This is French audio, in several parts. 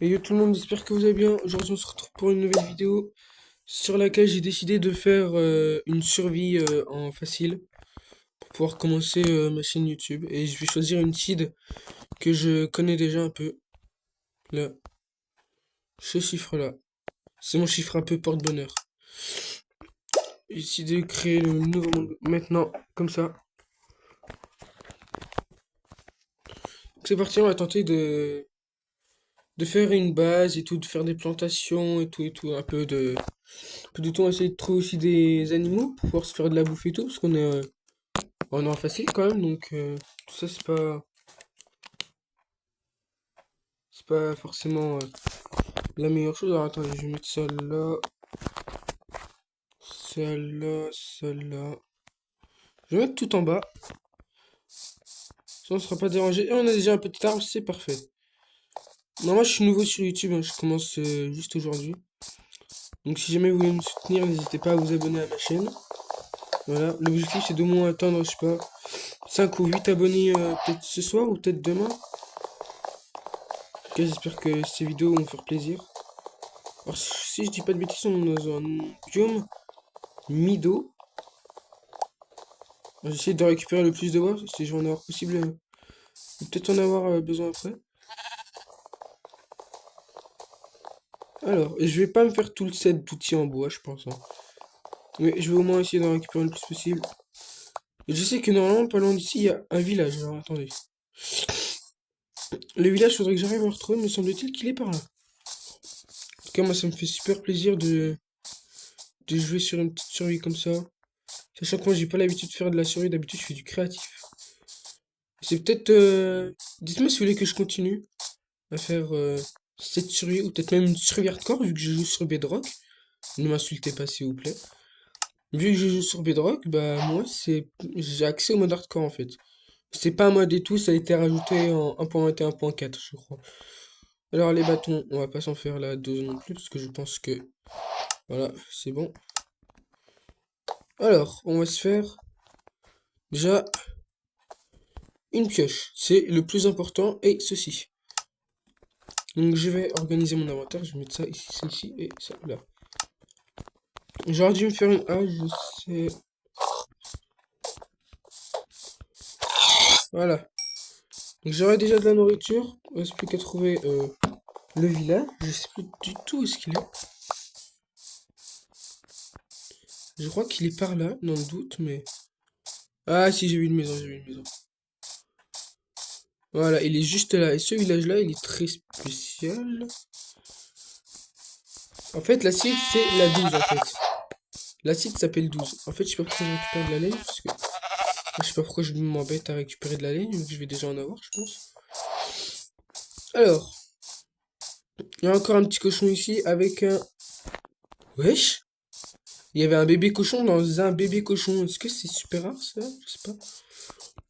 Et yo tout le monde, j'espère que vous allez bien. Aujourd'hui, on se retrouve pour une nouvelle vidéo sur laquelle j'ai décidé de faire une survie en facile pour pouvoir commencer ma chaîne YouTube. Et je vais choisir une seed que je connais déjà un peu. Là, ce chiffre-là. C'est mon chiffre un peu porte-bonheur. J'ai décidé de créer le nouveau monde maintenant, comme ça. C'est parti, on va tenter de faire une base et tout, de faire des plantations et tout, un peu de temps, essayer de trouver aussi des animaux pour pouvoir se faire de la bouffe et tout, parce on est en facile quand même, donc tout ça c'est pas forcément la meilleure chose. Alors attendez, je vais mettre ça là, ça là, ça là. Je vais mettre tout en bas, ça on sera pas dérangé. Et on a déjà un petit arbre, c'est parfait. Non, moi je suis nouveau sur YouTube, hein, je commence juste aujourd'hui. Donc si jamais vous voulez me soutenir, n'hésitez pas à vous abonner à ma chaîne. Voilà, l'objectif c'est d'au moins atteindre, je sais pas, 5 ou 8 abonnés peut-être ce soir ou peut-être demain. En tout cas, j'espère que ces vidéos vont faire plaisir. Alors, si je dis pas de bêtises, on est dans un biome mi-d'eau. J'essaie de récupérer le plus de bois, si je vais en avoir possible. Peut-être en avoir besoin après. Alors, je vais pas me faire tout le set d'outils en bois, je pense, hein. Mais je vais au moins essayer d'en récupérer le plus possible. Et je sais que normalement, pas loin d'ici, il y a un village. Alors, attendez. Le village, faudrait que j'arrive à le retrouver, me semble-t-il qu'il est par là. En tout cas, moi, ça me fait super plaisir de jouer sur une petite survie comme ça. Sachant que moi, j'ai pas l'habitude de faire de la survie, d'habitude, je fais du créatif. C'est peut-être... Dites-moi si vous voulez que je continue à faire cette survie, ou peut-être même une survie hardcore, vu que je joue sur Bedrock. Ne m'insultez pas, s'il vous plaît. Vu que je joue sur Bedrock, bah moi, j'ai accès au mode hardcore, en fait. C'est pas un mode et tout, ça a été rajouté en 1.21, 1.4, je crois. Alors, les bâtons, on va pas s'en faire la dose non plus, parce que je pense que... Voilà, c'est bon. Alors, on va se faire... Déjà, une pioche. C'est le plus important, et ceci. Donc je vais organiser mon inventaire, je vais mettre ça ici, ça ici et ça là. J'aurais dû me faire une hache, je sais. Voilà. Donc j'aurai déjà de la nourriture. Il ne reste plus qu'à trouver le village. Je sais plus du tout où est-ce qu'il est. Je crois qu'il est par là, dans le doute, mais... Ah si, j'ai vu une maison, j'ai vu une maison. Voilà, il est juste là. Et ce village-là, il est très spécial. En fait, la site, c'est la 12 en fait. La site s'appelle 12. En fait, je sais pas pourquoi je récupère de la laine, parce que... Je sais pas pourquoi je m'embête à récupérer de la laine, vu que je vais déjà en avoir, je pense. Alors, il y a encore un petit cochon ici avec un... Wesh! Il y avait un bébé cochon dans un bébé cochon. Est-ce que c'est super rare ça? Je sais pas.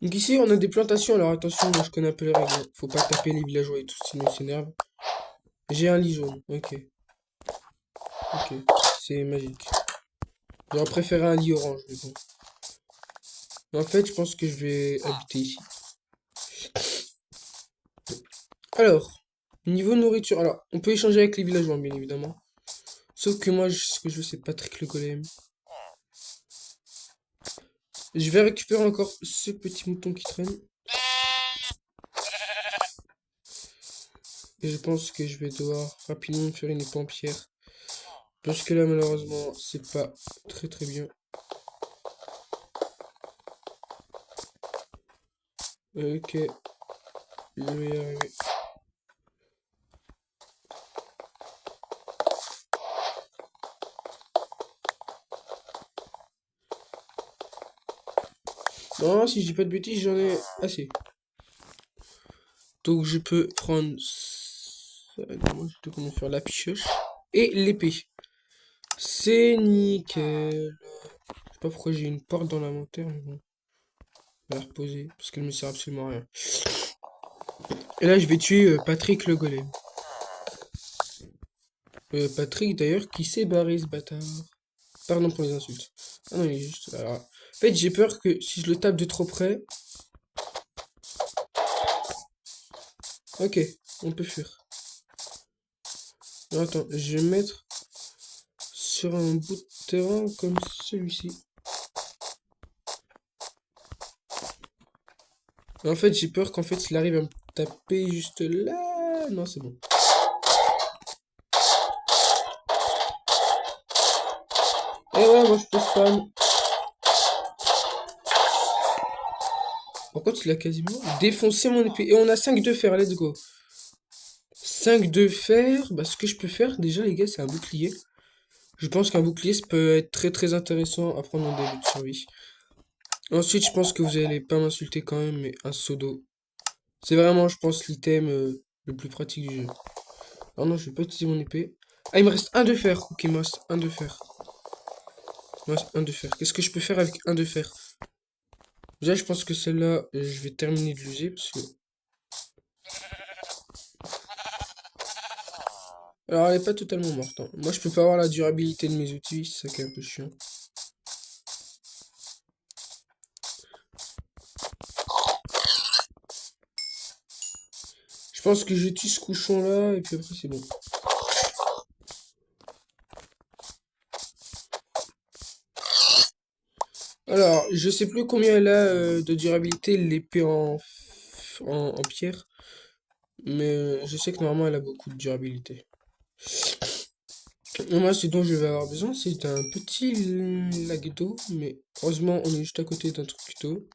Donc ici on a des plantations. Alors attention, moi je connais un peu les règles, hein. Faut pas taper les villageois et tout, sinon ils s'énervent. J'ai un lit jaune. Ok. Ok. C'est magique. J'aurais préféré un lit orange, mais bon. Mais en fait, je pense que je vais habiter ici. Alors, niveau nourriture. Alors, on peut échanger avec les villageois, bien évidemment. Sauf que moi, ce que je veux, c'est Patrick le golem. Je vais récupérer encore ce petit mouton qui traîne. Et je pense que je vais devoir rapidement faire une épée en pierre. Parce que là, malheureusement, c'est pas très très bien. Ok, je vais y arriver. Non, si je dis pas de bêtises, j'en ai assez. Donc je peux prendre ça. Non, je dois faire la pioche et l'épée. C'est nickel. Je sais pas pourquoi j'ai une porte dans l'inventaire, mais bon. On va la reposer parce qu'elle me sert absolument à rien. Et là, je vais tuer Patrick le golem. Patrick d'ailleurs qui s'est barré ce bâtard. Pardon pour les insultes. Ah non, il est juste là. En fait, j'ai peur que si je le tape de trop près. Ok, on peut fuir. Attends, je vais mettre sur un bout de terrain comme celui-ci. En fait, j'ai peur qu'en fait, il arrive à me taper juste là. Non, c'est bon. Et ouais, moi je peux spam. Par contre, il a quasiment défoncé mon épée. Et on a 5 de fer, let's go. 5 de fer. Bah, ce que je peux faire, déjà, les gars, c'est un bouclier. Je pense qu'un bouclier, ça peut être très très intéressant à prendre en début de survie. Ensuite, je pense que vous allez pas m'insulter quand même, mais un seau d'eau. C'est vraiment, je pense, l'item le plus pratique du jeu. Alors non, je vais pas utiliser mon épée. Ah, il me reste un de fer. Ok, il me reste un de fer. Il me reste un de fer. Qu'est-ce que je peux faire avec un de fer? Déjà, je pense que celle-là, je vais terminer de l'user parce que... Alors, elle est pas totalement morte, hein. Moi, je peux pas avoir la durabilité de mes outils, c'est ça qui est un peu chiant. Je pense que je tue ce cochon-là, et puis après, c'est bon. Alors, je sais plus combien elle a de durabilité, l'épée en pierre. Mais je sais que normalement, elle a beaucoup de durabilité. Et moi, ce dont je vais avoir besoin, c'est un petit lac d'eau. Mais heureusement, on est juste à côté d'un truc d'eau.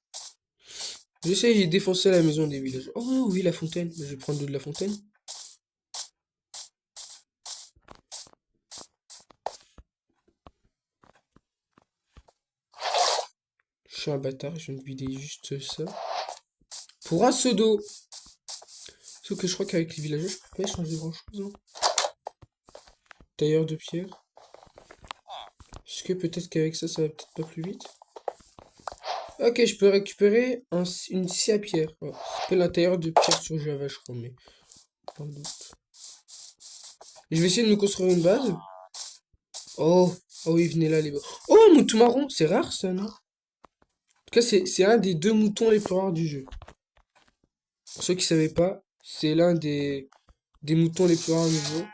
J'essaie, j'ai défoncé la maison des villages. Oh oui, la fontaine. Je vais prendre l'eau de la fontaine. Je suis un bâtard, je viens de vider juste ça. Pour un seau d'eau. Sauf que je crois qu'avec les villageois, je peux pas échanger grand chose. Hein. Tailleur de pierre. Est-ce que peut-être qu'avec ça, ça va peut-être pas plus vite? Ok, je peux récupérer une scie à pierre. Oh, ça s'appelle un tailleur de pierre sur Java, je crois, mais pas de doute. Je vais essayer de me construire une base. Oh, oh oui, venez là, les gars. Oh, un mouton marron, c'est rare ça, non? En tout cas, c'est un des 2 moutons les plus rares du jeu. Pour ceux qui savaient pas, c'est l'un des moutons les plus rares du jeu.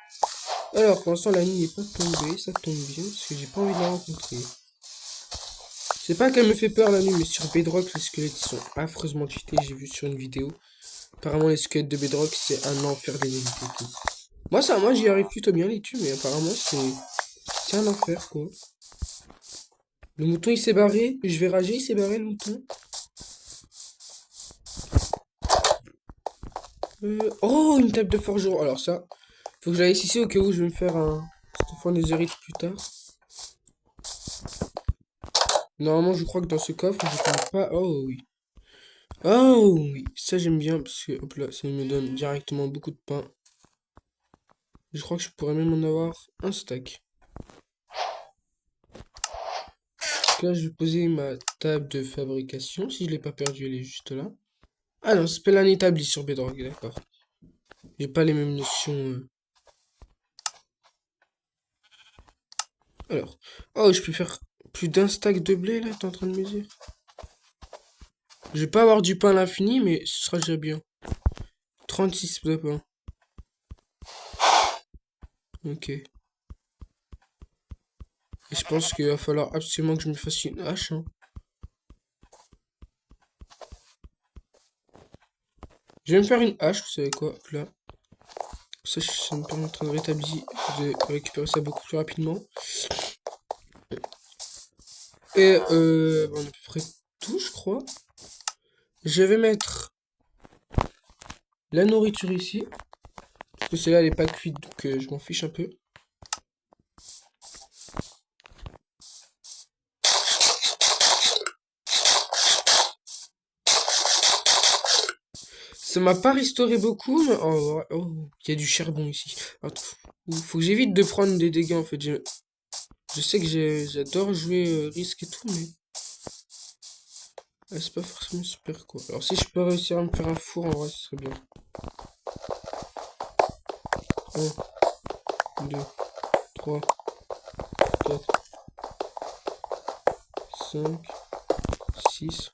Alors, pour l'instant, la nuit n'est pas tombée, ça tombe bien, parce que j'ai pas envie de la rencontrer. Je sais pas qu'elle me fait peur la nuit, mais sur Bedrock, les squelettes sont affreusement cheatés, j'ai vu sur une vidéo. Apparemment, les squelettes de Bedrock, c'est un enfer de les éviter, tout. Moi, j'y arrive plutôt bien les tuer, mais apparemment, c'est un enfer, quoi. Le mouton, il s'est barré, je vais rager, il s'est barré, le mouton. Oh, une table de forgeron. Alors ça, faut que j'aille ici au cas où je vais me faire un Stefan Netherite plus tard. Normalement, je crois que dans ce coffre, je connais pas. Oh oui. Oh oui. Ça, j'aime bien parce que, hop là, ça me donne directement beaucoup de pain. Je crois que je pourrais même en avoir un stack. Donc là, je vais poser ma table de fabrication. Si je l'ai pas perdue, elle est juste là. Ah non, ça s'appelle un établi sur Bedrock, d'accord. J'ai pas les mêmes notions. Alors. Oh, je peux faire plus d'un stack de blé là, t'es en train de me dire? Je vais pas avoir du pain à l'infini, mais ce sera déjà bien. 36 de pain. Ok. Et je pense qu'il va falloir absolument que je me fasse une hache. Hein. Je vais me faire une hache, vous savez quoi, hop là. Ça me permettra de récupérer ça beaucoup plus rapidement. Et on a à peu près tout, je crois. Je vais mettre la nourriture ici. Parce que celle-là, elle est pas cuite, donc je m'en fiche un peu. Ça m'a pas restauré beaucoup, mais... Oh, oh, il y a du charbon ici. Attends, faut que j'évite de prendre des dégâts, en fait. Je sais que j'adore jouer risque et tout, mais... c'est pas forcément super, quoi. Alors, si je peux réussir à me faire un four, en vrai, ce serait bien. 1, 2, 3, 4, 5, 6,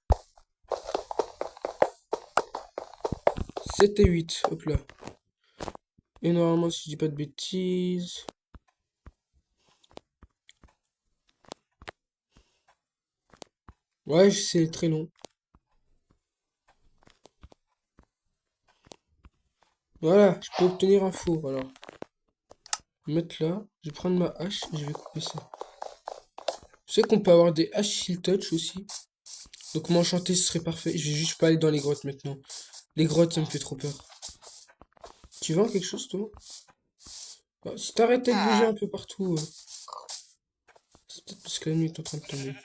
7 et 8. Hop là. Et normalement, si je dis pas de bêtises... Ouais, c'est très long. Voilà, je peux obtenir un four, alors. Mettre là, je vais prendre ma hache et je vais couper ça. Je sais qu'on peut avoir des haches Shield Touch aussi. Donc m'enchanter, ce serait parfait. Je vais juste pas aller dans les grottes maintenant. Les grottes, ça me fait trop peur. Tu vends quelque chose, toi? Bah, si t'arrêtais de bouger un peu partout, c'est peut-être parce que la nuit est en train de tomber.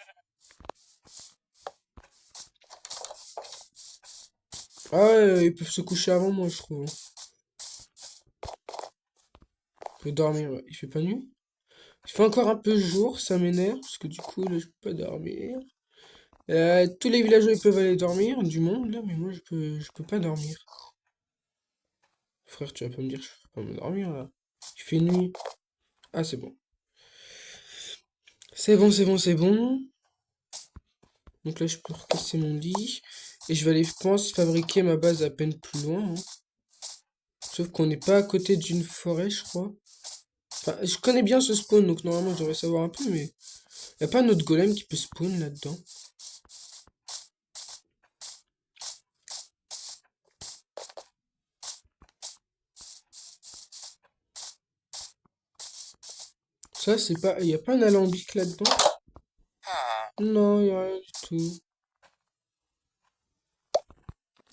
Ah ouais, ils peuvent se coucher avant moi, je trouve. On peut dormir, ouais. Il fait pas nuit? Il fait encore un peu jour, ça m'énerve, parce que du coup, là, je peux pas dormir. Tous les villageois, ils peuvent aller dormir, du monde, là, mais moi, je peux pas dormir. Frère, tu vas pas me dire que je peux pas me dormir, là. Il fait nuit. Ah, c'est bon. C'est bon, c'est bon, c'est bon. Donc là, je peux recasser mon lit. Et je vais aller, je pense, fabriquer ma base à peine plus loin, hein. Sauf qu'on n'est pas à côté d'une forêt, je crois. Enfin, je connais bien ce spawn, donc normalement, je devrais savoir un peu, mais... Y a pas un autre golem qui peut spawn là-dedans? Ça, c'est pas... Y a pas un alambic là-dedans? Non, y a rien du tout.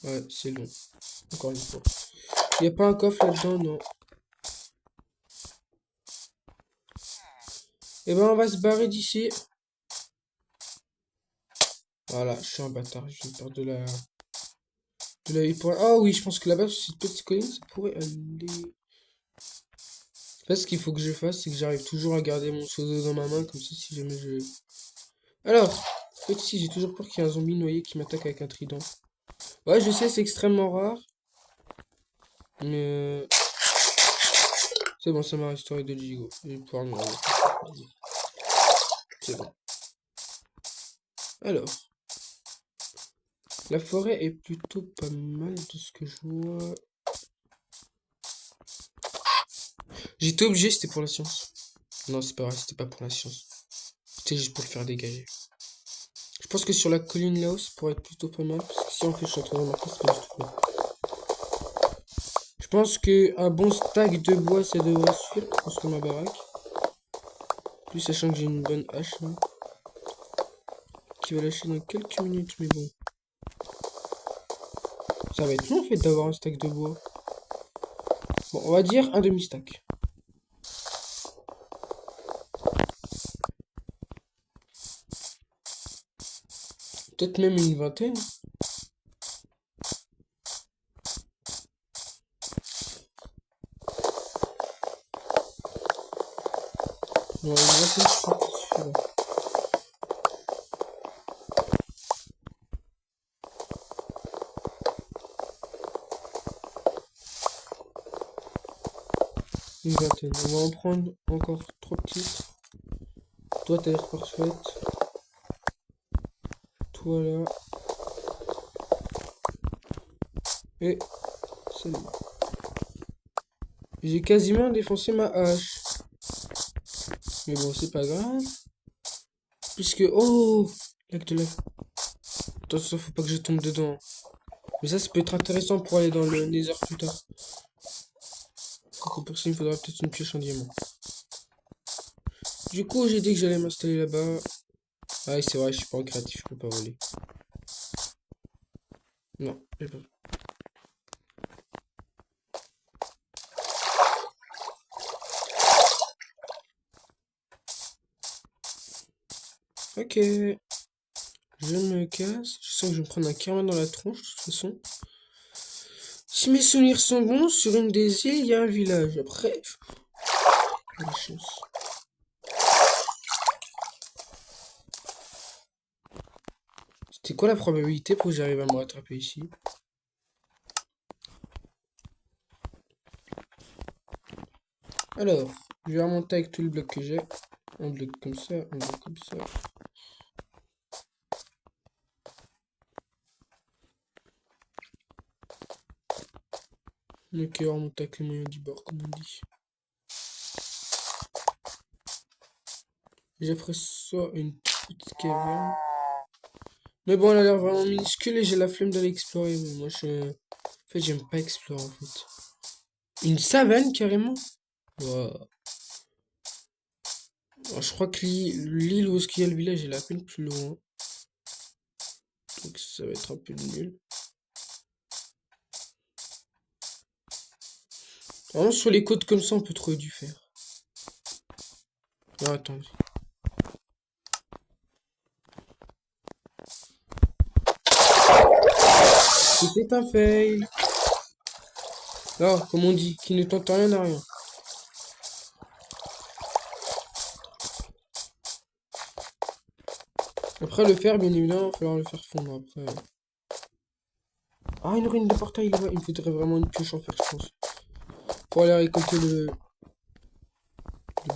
Ouais, c'est long. Encore une fois. Y a pas un coffre là-dedans, non. Eh ben, on va se barrer d'ici. Voilà, je suis un bâtard. Je viens de perdre de la vie pour... Ah oui, je pense que là-bas, sur cette petite colline, ça pourrait aller... Là, ce qu'il faut que je fasse, c'est que j'arrive toujours à garder mon seau d'eau dans ma main, comme ça, si jamais je... Alors, en fait, ici, j'ai toujours peur qu'il y ait un zombie noyé qui m'attaque avec un trident. Ouais, je sais, c'est extrêmement rare. Mais... C'est bon, ça m'a restauré de Jigo. Je vais pouvoir me remettre. C'est bon. Alors, la forêt est plutôt pas mal de ce que je vois. J'étais obligé, c'était pour la science. Non, c'est pas vrai, c'était pas pour la science. C'était juste pour le faire dégager. Je pense que sur la colline là-haut, ça pourrait être plutôt pas mal. Parce que si on fait, je suis en train de remarquer, c'est pas du tout mal. Je pense qu'un bon stack de bois, ça devrait suffire pour construire ma baraque. Plus sachant que j'ai une bonne hache là, qui va lâcher dans quelques minutes, mais bon. Ça va être long en fait d'avoir un stack de bois. Bon, on va dire un demi-stack. Peut-être même une vingtaine. Ouais, une vingtaine, je pense que ça suffira. Une vingtaine. On va en prendre encore 3 petites. Toi, t'as l'air parfaite. Toi là. Et celle-là. J'ai quasiment défoncé ma hache. Mais bon, c'est pas grave. Puisque... Oh! Lac de lave. Attention, faut pas que je tombe dedans. Mais ça peut être intéressant pour aller dans le Nether plus tard. Donc pour ça, il me faudra peut-être une pioche en diamant. Du coup, j'ai dit que j'allais m'installer là-bas. Ah oui, c'est vrai, je suis pas en créatif, je peux pas voler. Non, j'ai pas. Ok. Je me casse. Je sens que je vais me prendre un karma dans la tronche, de toute façon. Si mes souvenirs sont bons, sur une des îles, il y a un village. Après... La chance. C'était quoi la probabilité pour que j'arrive à me rattraper ici? Alors, je vais remonter avec tout le bloc que j'ai. Un bloc comme ça, un bloc comme ça. Ok, on remonte avec les moyens du bord, comme on dit. J'apprécie ça une petite caverne. Mais bon, elle a l'air vraiment minuscule et j'ai la flemme d'aller explorer. Mais moi, En fait, j'aime pas explorer, en fait. Une savane, carrément? Wow. Alors, je crois que l'île où est-ce qu'il y a le village, elle est à peine plus loin. Donc, ça va être un peu nul. Vraiment, sur les côtes comme ça, on peut trouver du fer. Ah, attends. C'était un fail. Ah, comme on dit, qui ne tente rien à rien. Après, le fer, bien évidemment, il va falloir le faire fondre après. Ah, une ruine de portail là-bas. Il me faudrait vraiment une pioche en fer, je pense. Pour aller récolter le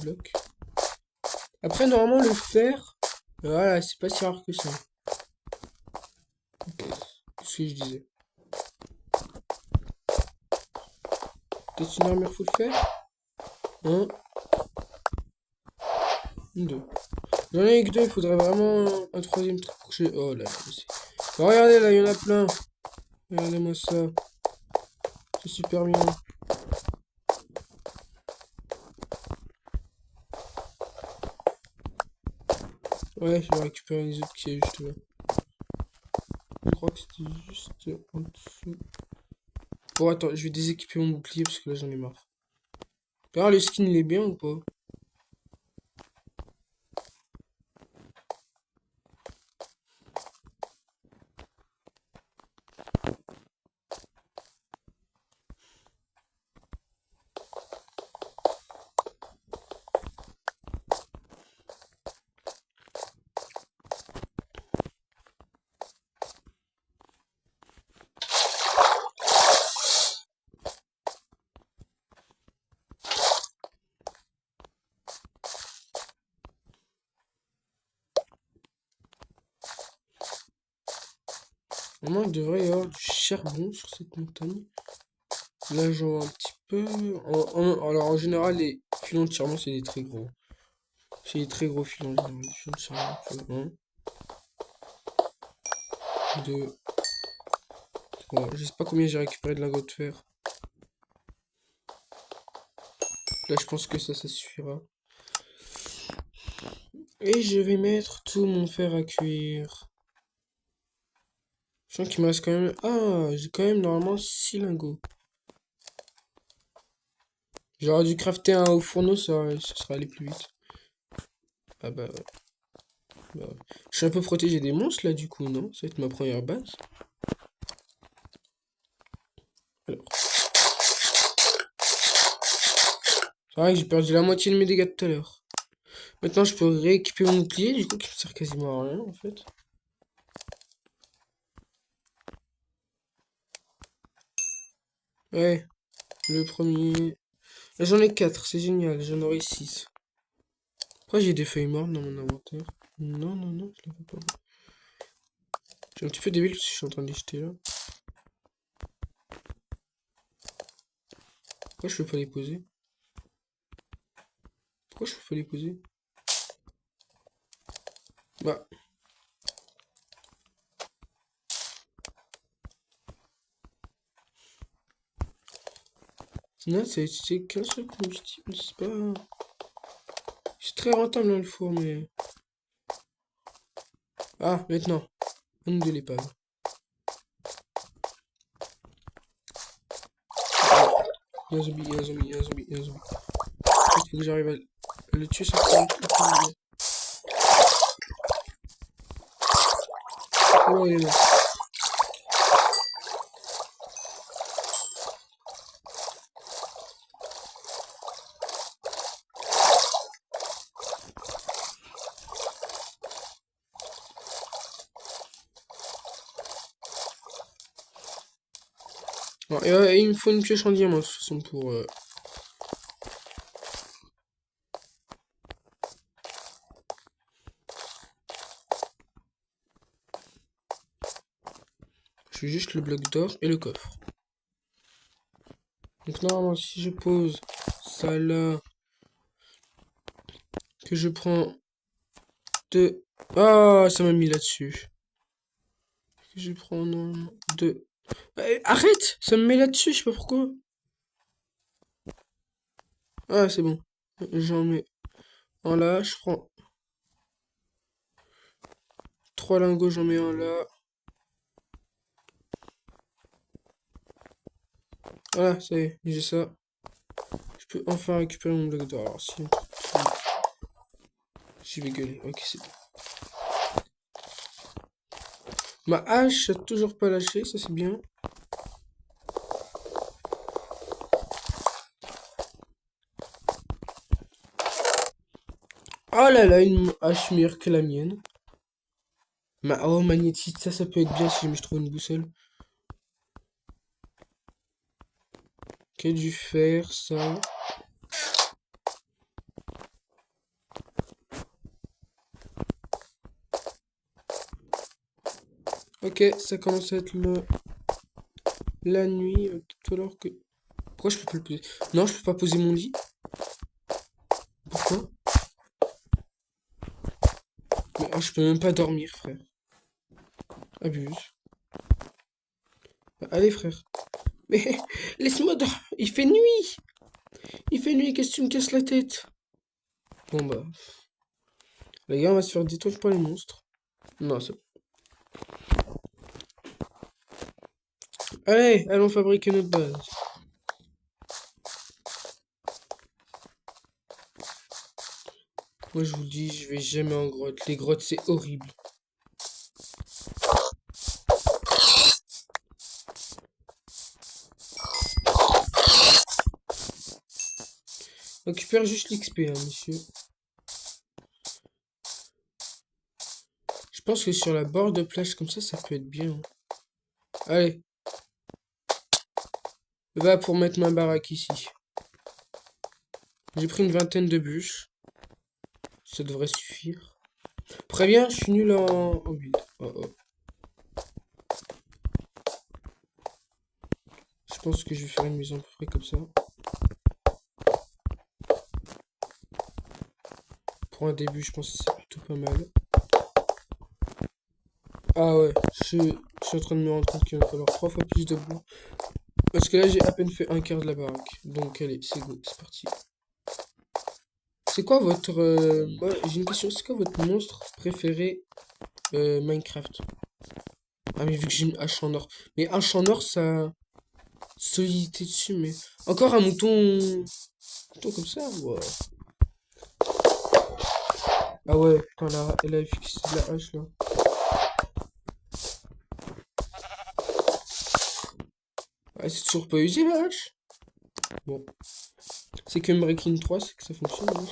bloc. Après, normalement, le fer, voilà, c'est pas si rare que ça. Ce que je disais. Peut-être une armure full fer? Un, deux. J'en ai que deux, il faudrait vraiment un troisième truc pour que je... Oh là là, regardez, là, il y en a plein. Regardez-moi ça. C'est super bien. Ouais, je vais récupérer les autres qui est juste là. Je crois que c'était juste en dessous. Bon, attends, je vais déséquiper mon bouclier parce que là, j'en ai marre. Alors, le skin, il est bien ou pas? Normalement, il devrait y avoir du charbon sur cette montagne. Là, j'en vois un petit peu. Alors, en général, les filons de charbon, c'est des très gros. C'est des très gros filons, en général. Les filons de charbon, tu vois. 1, 2, 3. Je sais pas combien j'ai récupéré de lingots de fer. Là, je pense que ça suffira. Et je vais mettre tout mon fer à cuire. Je sens qu'il me reste quand même... Ah, j'ai quand même normalement 6 lingots. J'aurais dû crafter un au fourneau, ça serait allé plus vite. Ah bah ouais. Bah ouais. Je suis un peu protégé des monstres là du coup, non? Ça va être ma première base. Alors. C'est vrai que j'ai perdu la moitié de mes dégâts tout à l'heure. Maintenant je peux rééquiper mon bouclier, du coup qui me sert quasiment à rien en fait. Ouais, le premier. Là, j'en ai 4, c'est génial, j'en aurai 6. Pourquoi j'ai des feuilles mortes dans mon inventaire? Non, non, non, je les veux pas. J'ai un petit peu débile parce que je suis en train de les jeter là. Pourquoi je peux pas les poser? Pourquoi je peux pas les poser? Bah. Non, c'est qu'un seul combustible, c'est pas... C'est très rentable dans le four, mais... Ah, maintenant. Un de l'épave. Il y a un zombie, il y a un zombie, il y a un zombie, il y a un zombie. Il faut que j'arrive à le tuer sans que... Oh, il est mort. Bon, et il me faut une pioche en diamant, de toute façon, pour... Je veux juste le bloc d'or et le coffre. Donc normalement, si je pose ça là, que je prends deux... Ah, ça m'a mis là-dessus. Que je prends normalement deux... arrête! Ça me met là-dessus, je sais pas pourquoi. Ah, c'est bon. J'en mets un là, je prends trois lingots, j'en mets un là. Voilà, ça y est, j'ai ça. Je peux enfin récupérer mon bloc d'or. Alors, si... J'y vais gueuler. Ok, c'est bon. Ma hache a toujours pas lâché, ça c'est bien. Oh là là, une hache meilleure que la mienne. Oh, magnétite, ça peut être bien si jamais je trouve une boussole. Ok, du fer, ça. Ok, ça commence à être la nuit. Tout alors que... Pourquoi je peux pas le poser? Non, je peux pas poser mon lit. Pourquoi? Mais oh, je peux même pas dormir, frère. Abuse. Allez, frère. Mais laisse-moi dormir. Il fait nuit. Il fait nuit, qu'est-ce que tu me casses la tête? Bon bah. Les gars, on va se faire détruire par les monstres. Non, c'est... Allez, allons fabriquer notre base. Moi, je vous le dis, je vais jamais en grotte. Les grottes, c'est horrible. Récupère juste l'XP, hein, monsieur. Je pense que sur la bord de plage comme ça peut être bien, hein. Allez. Va pour mettre ma baraque ici. J'ai pris une vingtaine de bûches. Ça devrait suffire. Préviens, je suis nul en build. Oh oh. Je pense que je vais faire une maison à peu près comme ça. Pour un début, je pense que c'est plutôt pas mal. Ah ouais, je suis en train de me rendre compte qu'il va falloir 3 fois plus de bois. Parce que là, j'ai à peine fait un quart de la baraque. Donc, allez, c'est go, c'est parti. C'est quoi votre... j'ai une question, c'est quoi votre monstre préféré Minecraft? Ah, mais vu que j'ai une hache en or. Mais hache en or, ça... Solidité dessus, mais... Encore un mouton... Mouton comme ça, wow. Ah ouais, putain, là, elle a fixé la hache, là. Ah, c'est toujours pas usé, la hache? Bon. C'est que Breaking 3, c'est que ça fonctionne, hein,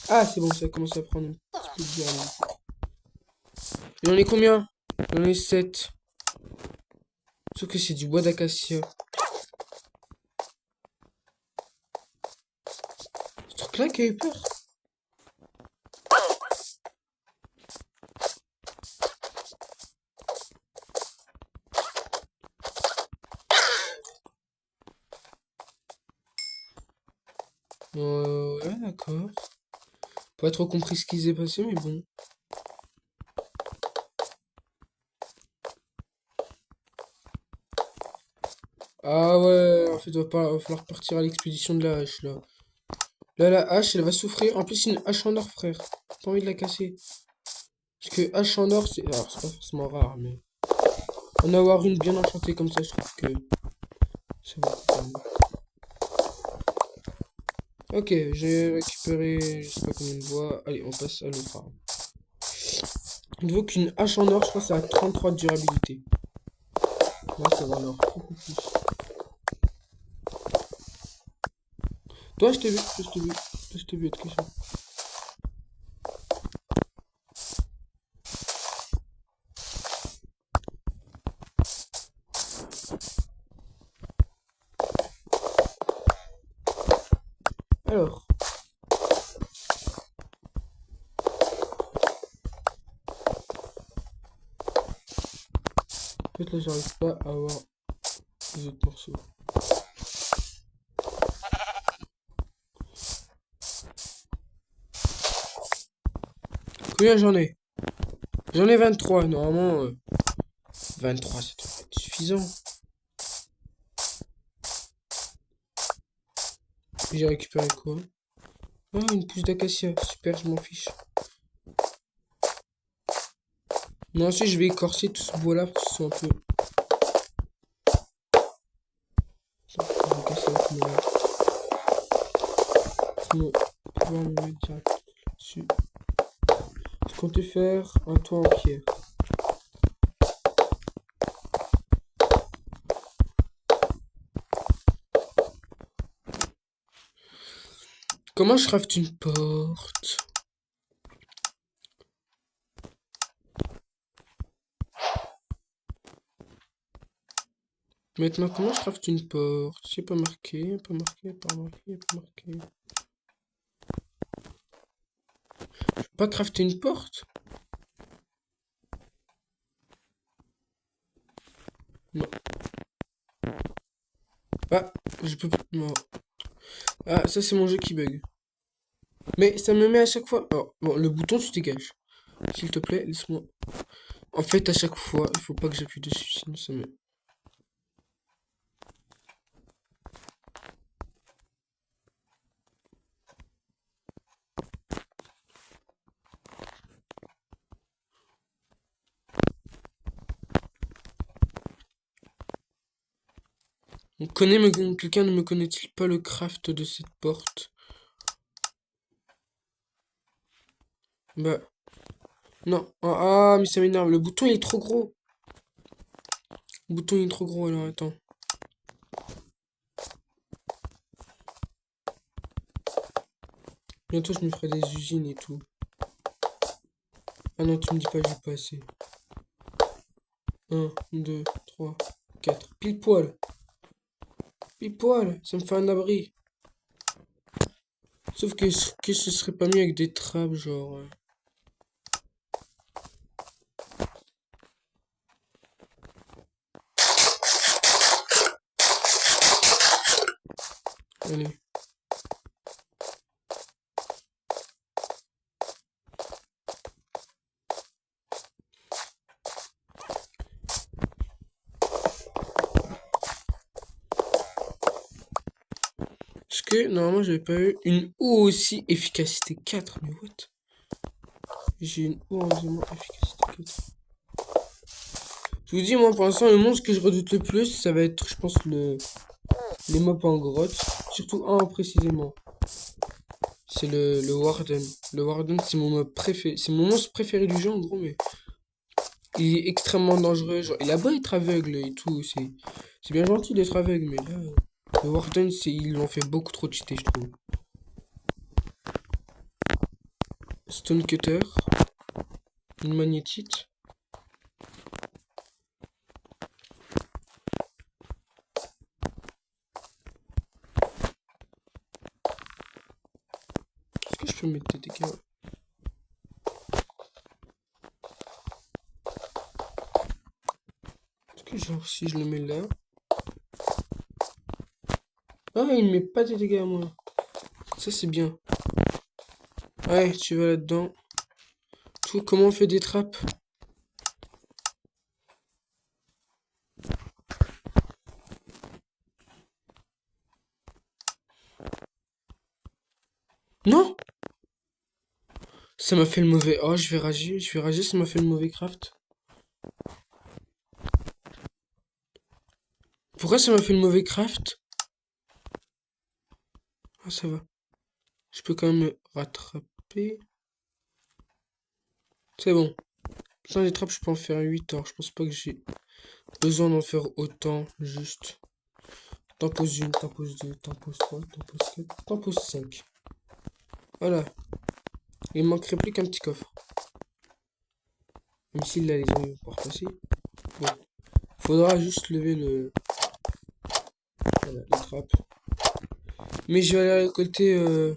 Ah, c'est bon, ça commence à prendre un petit peu de bien, là. Il en est combien? Il en est 7. Sauf que c'est du bois d'acacia. Ce truc-là qui a eu peur. Ouais, d'accord. Pas trop compris ce qui s'est passé, mais bon. Ah ouais, en fait, va falloir partir à l'expédition de la hache, là. Là, la hache, elle va souffrir. En plus, c'est une hache en or, frère. Pas envie de la casser. Parce que hache en or, c'est... Alors, c'est pas forcément rare, mais... En avoir une bien enchantée comme ça, je trouve que... Ça va être pas mal. Ok, j'ai récupéré... Je sais pas combien de bois. Allez, on passe à l'autre arme. Il vaut qu'une hache en or, je crois que ça a 33 de durabilité. Là, ça va alors beaucoup plus. Toi, je t'ai vu, je t'ai vu. Je t'ai vu être question. Alors. En fait, là, j'arrive pas à avoir les autres morceaux. Combien j'en ai? J'en ai 23. Normalement, 23, ça devrait être suffisant. J'ai récupéré quoi? Ah, une pousse d'acacia. Super, je m'en fiche. Mais ensuite, je vais écorcer tout ce bois-là pour que ce soit un peu... Je vais casser avec mon... pouvoir me mettre direct là-dessus. Je comptais faire un toit en pierre. Comment je crafte une porte? Maintenant, comment je crafte une porte? C'est pas marqué, pas marqué, pas marqué, pas marqué. Je peux pas crafter une porte? Non. Ah, je peux pas. Non. Ah, ça c'est mon jeu qui bug. Mais ça me met à chaque fois. Oh, bon, le bouton tu dégages. S'il te plaît, laisse-moi. En fait, à chaque fois, il faut pas que j'appuie dessus, sinon ça me. Quelqu'un ne me connaît-il pas le craft de cette porte? Bah. Non. Ah, mais ça m'énerve. Le bouton il est trop gros. Le bouton il est trop gros, alors attends. Bientôt je me ferai des usines et tout. Ah non, tu me dis pas que j'ai pas assez. 1, 2, 3, 4. Pile poil. Pile poil. Ça me fait un abri. Sauf que ce serait pas mieux avec des trappes, genre. Allez. Parce que normalement j'avais pas eu une eau aussi efficacité 4. Mais what? J'ai une eau en diamant efficacité 4. Je vous dis, moi pour l'instant, le monstre que je redoute le plus, ça va être, je pense, les mobs en grotte. Surtout un précisément. C'est le Warden. Le Warden, c'est mon mob préféré. C'est mon monstre préféré du jeu en gros, mais il est extrêmement dangereux. Genre, il a beau être aveugle et tout, c'est bien gentil d'être aveugle, mais là, le Warden, ils l'ont fait beaucoup trop cheater, je trouve. Stone Cutter, une magnétite. Est-ce que je peux mettre des dégâts? Est-ce que genre si je le mets là. Ah, il met pas de dégâts à moi. Ça c'est bien. Ouais, tu vas là-dedans. Tout, comment on fait des trappes? Non! Ça m'a fait le mauvais. Oh, je vais rager, ça m'a fait le mauvais craft. Pourquoi ça m'a fait le mauvais craft? Ah, ça va. Je peux quand même me rattraper. C'est bon. Putain, les trappes, je peux en faire 8. Alors, je pense pas que j'ai besoin d'en faire autant. Juste. T'en poses une, t'en poses deux, t'en poses trois, t'en poses quatre, t'en poses 5. Voilà. Il me manquerait plus qu'un petit coffre. Même s'il a les yeux pour passer. Bon. Faudra juste lever voilà, les trappes. Mais je vais aller récolter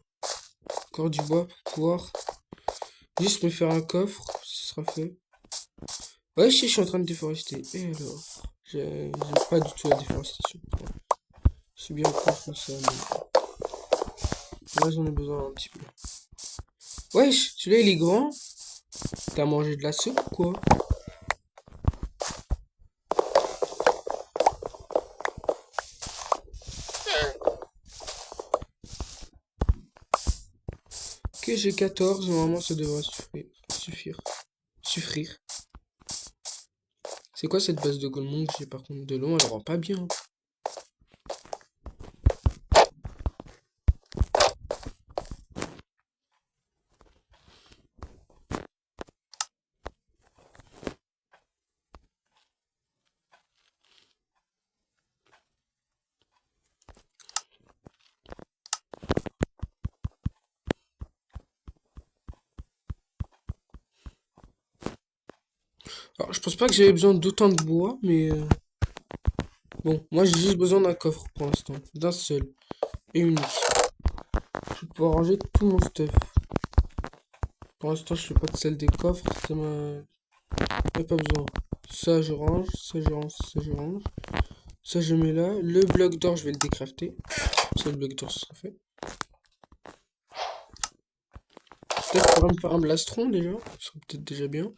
encore du bois pour pouvoir juste me faire un coffre. Ce sera fait. Ouais, je suis en train de déforester. Et alors? J'aime pas du tout la déforestation. Je suis bien contre ça, mais là j'en ai besoin un petit peu. Wesh, celui-là il est grand. T'as mangé de la soupe ou quoi? Ok, j'ai 14, normalement ça devrait suffire. C'est quoi cette base de golemon que j'ai par contre de long, elle rend pas bien. Alors je pense pas que j'avais besoin d'autant de bois, mais bon, moi j'ai juste besoin d'un coffre pour l'instant. D'un seul. Et unique. Je vais pouvoir ranger tout mon stuff. Pour l'instant je fais pas de celle des coffres, ça m'a... y a pas besoin. Ça je range, ça je range, ça je range. Ça je mets là. Le bloc d'or je vais le décrafter. Ça le bloc d'or sera fait. Peut-être que je pourrais me faire un blastron déjà. Ce serait peut-être déjà bien.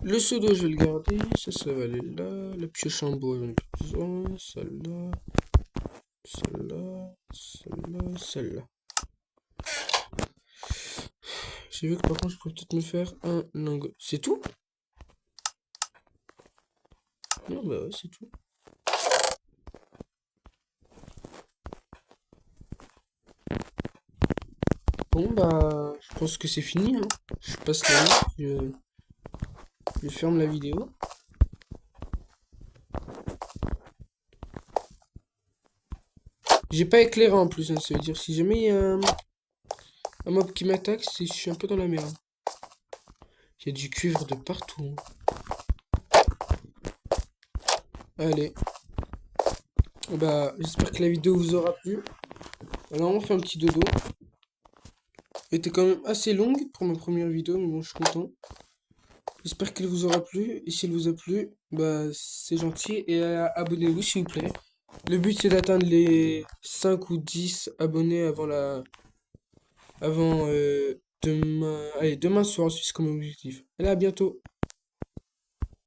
Le seau d'eau je vais le garder. Ça va aller là. La pioche en bois j'en ai pas besoin. Celle-là. Celle-là. Celle-là. Celle-là. J'ai vu que par contre je pourrais peut-être me faire un lingot. C'est tout? Non bah ouais c'est tout. Bon bah je pense que c'est fini hein. Je passe la nuit, je ferme la vidéo. J'ai pas éclairé en plus, hein, ça veut dire si jamais il y a un mob qui m'attaque, je suis un peu dans la merde. Il y a du cuivre de partout, hein. Allez. Bah j'espère que la vidéo vous aura plu. Alors on fait un petit dodo. Elle était quand même assez longue pour ma première vidéo, mais bon je suis content. J'espère qu'elle vous aura plu. Et si elle vous a plu, bah c'est gentil. Et abonnez-vous s'il vous plaît. Le but c'est d'atteindre les 5 ou 10 abonnés avant demain. Allez, demain soir, c'est comme objectif. Allez, à bientôt.